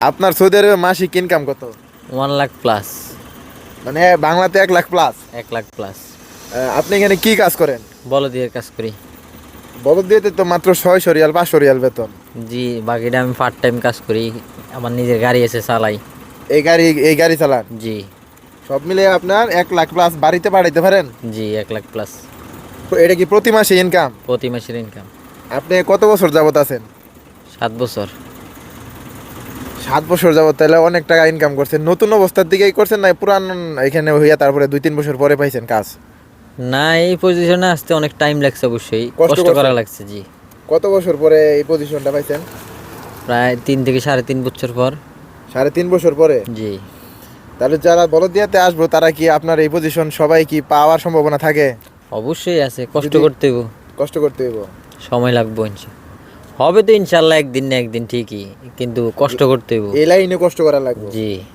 আপনার সৌদি আরবে মাসিক ইনকাম কত? 1 লাখ প্লাস। মানে বাংলাতে 1 লাখ প্লাস। 1 লাখ প্লাস। আপনি এখানে কি কাজ করেন? বলদিয়ার কাজ করি। বলদ দিয়েতে তো মাত্র 600 রিয়াল 500 রিয়াল বেতন। জি, বাকিটা আমি পার্ট টাইম কাজ করি। আমার নিজের গাড়ি আছে, চালাই। এই গাড়ি চালান? জি। সব মিলে আপনার 1 লাখ প্লাস বাড়িতে পাঠাইতে পারেন? জি, 1 লাখ প্লাস। এটা কি প্রতি মাসে ইনকাম? প্রতি মাসের ইনকাম। আপনি কত বছর যাবত আছেন? 7 বছর। 7 বছর যাবত, তাহলে অনেক টাকা ইনকাম করছেন। নতুন অবস্থার দিকেই করছেন না পুরান এখানে হইয়া তারপরে 2-3 বছর পরে পাইছেন কাজ? না, এই পজিশনে আসতে অনেক টাইম লাগছে, অবশ্যই কষ্ট কষ্ট করা করছেন? লাগছে। জি। কত বছর পরে এই পজিশনটা পাইছেন? প্রায় 3 থেকে 3.5 বছর পর। 3.5 বছর পরে? জি। তাহলে যারা বলদিয়াতে আসবো তারা কি আপনার এই পজিশন সবাই কি পাওয়ার সম্ভাবনা থাকে? অবশ্যই আছে, কষ্ট যদি- করতে হইব। কষ্ট করতে হইব। সময় লাগবে হবে তো ইনশাল্লাহ, একদিন না একদিন ঠিকই, কিন্তু কষ্ট করতে হইব। এই লাইনে কষ্ট করা লাগবে। জি।